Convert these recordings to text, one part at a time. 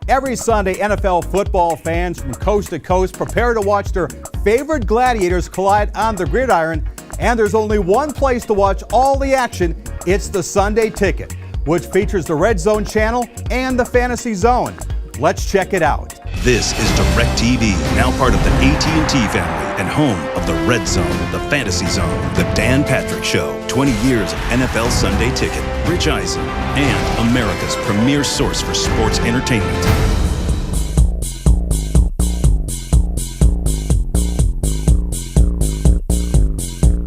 Every Sunday, NFL football fans from coast to coast prepare to watch their favorite gladiators collide on the gridiron. And there's only one place to watch all the action. It's the Sunday Ticket, which features the Red Zone channel and the Fantasy Zone. Let's check it out. This is DirecTV, now part of the AT&T family and home of the Red Zone, the Fantasy Zone, the Dan Patrick Show, 20 years of NFL Sunday Ticket, Rich Eisen, and America's premier source for sports entertainment.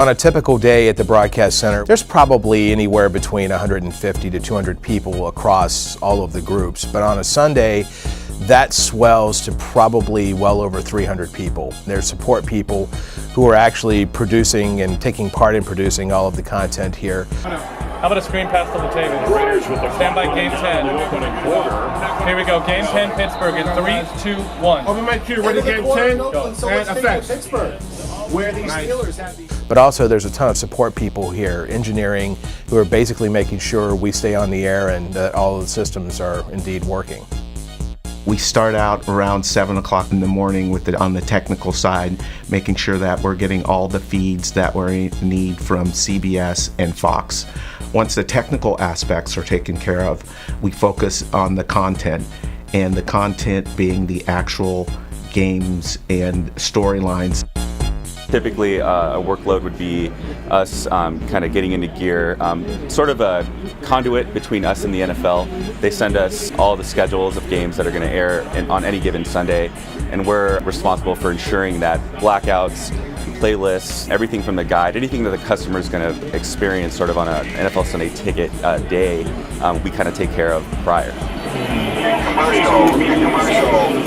On a typical day at the Broadcast Center, there's probably anywhere between 150 to 200 people across all of the groups. But on a Sunday, that swells to probably well over 300 people. There's support people who are actually producing and taking part in producing all of the content here. How about a screen pass to the table? Stand by game 10. Here we go, game 10, Pittsburgh in 3, 2, 1. Over my cue, ready, game 10, and effects. Where these Steelers have these. But also there's a ton of support people here, engineering, who are basically making sure we stay on the air and that all of the systems are indeed working. We start out around 7 o'clock in the morning on the technical side, making sure that we're getting all the feeds that we need from CBS and Fox. Once the technical aspects are taken care of, we focus on the content, and the content being the actual games and storylines. Typically, a workload would be us kind of getting into gear, sort of a conduit between us and the NFL. They send us all the schedules of games that are going to air on any given Sunday, and we're responsible for ensuring that blackouts, playlists, everything from the guide, anything that the customer is going to experience sort of on an NFL Sunday Ticket day, we kind of take care of prior.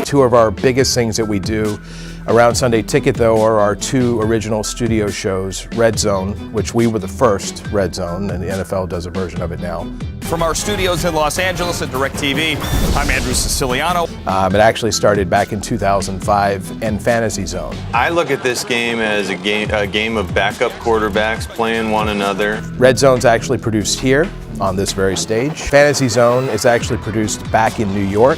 Two of our biggest things that we do around Sunday Ticket, though, are our two original studio shows, Red Zone, which we were the first Red Zone, and the NFL does a version of it now. From our studios in Los Angeles at DirecTV, I'm Andrew Siciliano. It actually started back in 2005, and Fantasy Zone. I look at this game as a game of backup quarterbacks playing one another. Red Zone's actually produced here on this very stage. Fantasy Zone is actually produced back in New York.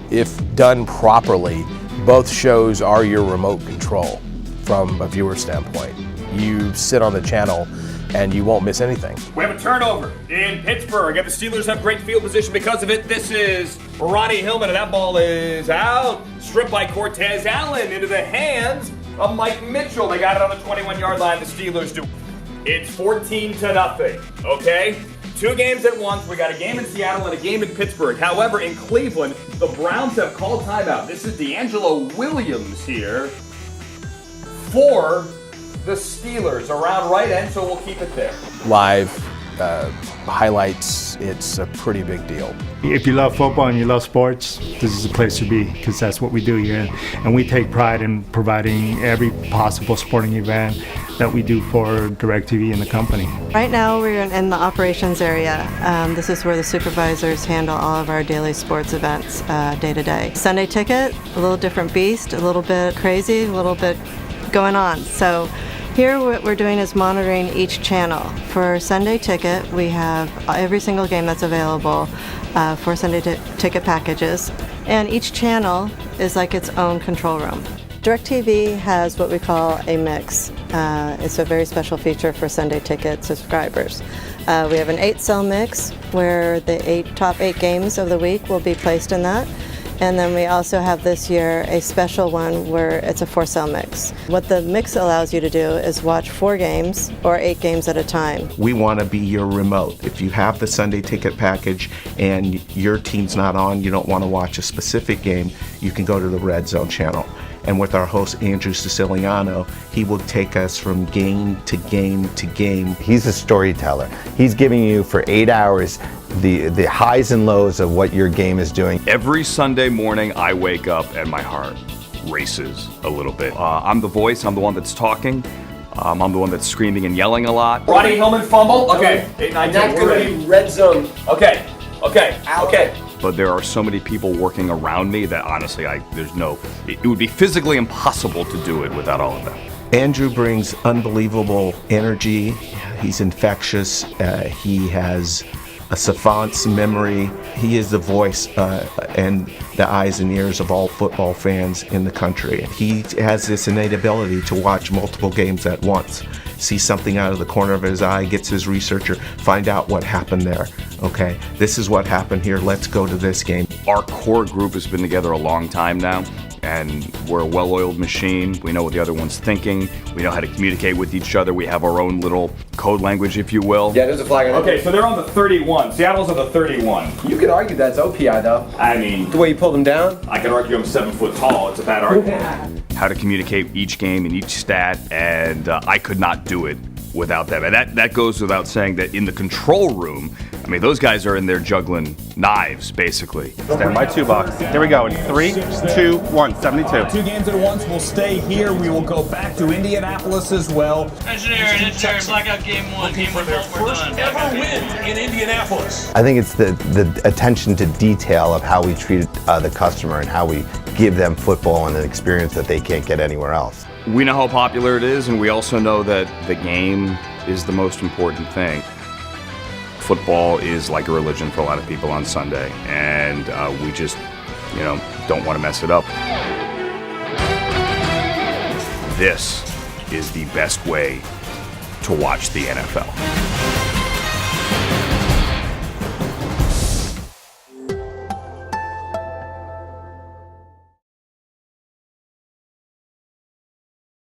If done properly, both shows are your remote control from a viewer standpoint. You sit on the channel and you won't miss anything. We have a turnover in Pittsburgh, and the Steelers have great field position because of it. This is Ronnie Hillman, and that ball is out. Stripped by Cortez Allen into the hands of Mike Mitchell. They got it on the 21-yard line, the Steelers do. It's 14-0, okay? Two games at once. We got a game in Seattle and a game in Pittsburgh. However, in Cleveland, the Browns have called timeout. This is D'Angelo Williams here for the Steelers around right end, so we'll keep it there. Live highlights, it's a pretty big deal. If you love football and you love sports, this is the place to be, because that's what we do here. And we take pride in providing every possible sporting event that we do for DirecTV and the company. Right now we're in the operations area. This is where the supervisors handle all of our daily sports events day to day. Sunday Ticket, a little different beast, a little bit crazy, a little bit going on. So here what we're doing is monitoring each channel. For Sunday Ticket, we have every single game that's available for Sunday Ticket packages, and each channel is like its own control room. DirecTV has what we call a mix. It's a very special feature for Sunday Ticket subscribers. We have an 8-cell mix where the top 8 games of the week will be placed in that. And then we also have this year a special one where it's a 4-cell mix. What the mix allows you to do is watch 4 games or 8 games at a time. We want to be your remote. If you have the Sunday Ticket package and your team's not on, you don't want to watch a specific game, you can go to the Red Zone channel. And with our host, Andrew Siciliano, he will take us from game to game to game. He's a storyteller. He's giving you for 8 hours the highs and lows of what your game is doing. Every Sunday morning, I wake up and my heart races a little bit. I'm the voice, I'm the one that's talking. I'm the one that's screaming and yelling a lot. Ronnie Hillman fumble. Okay. 8, 9, 10, we're ready. Red Zone. Okay. But there are so many people working around me that honestly, it would be physically impossible to do it without all of them. Andrew brings unbelievable energy. He's infectious. He has a savant's memory. He is the voice and the eyes and ears of all football fans in the country. He has this innate ability to watch multiple games at once, see something out of the corner of his eye, gets his researcher, find out what happened there. Okay, this is what happened here. Let's go to this game. Our core group has been together a long time now, and we're a well-oiled machine. We know what the other one's thinking. We know how to communicate with each other. We have our own little code language, if you will. Yeah, there's a flag on it. Okay, so they're on the 31. Seattle's on the 31. You could argue that's OPI though. I mean, The way you pulled them down. I could argue I'm 7 foot tall. It's a bad argument. How to communicate each game and each stat, and I could not do it without them. And that goes without saying that in the control room, I mean, those guys are in there juggling knives, basically. Stand by 2 box. Here we go. In 3, 2, 1, 72. 2 games at once. We'll stay here. We will go back to Indianapolis as well. Engineer, blackout game 1. Game for their first ever win in Indianapolis. I think it's the attention to detail of how we treat the customer and how we give them football and an experience that they can't get anywhere else. We know how popular it is, and we also know that the game is the most important thing. Football is like a religion for a lot of people on Sunday, and we just, don't want to mess it up. This is the best way to watch the NFL.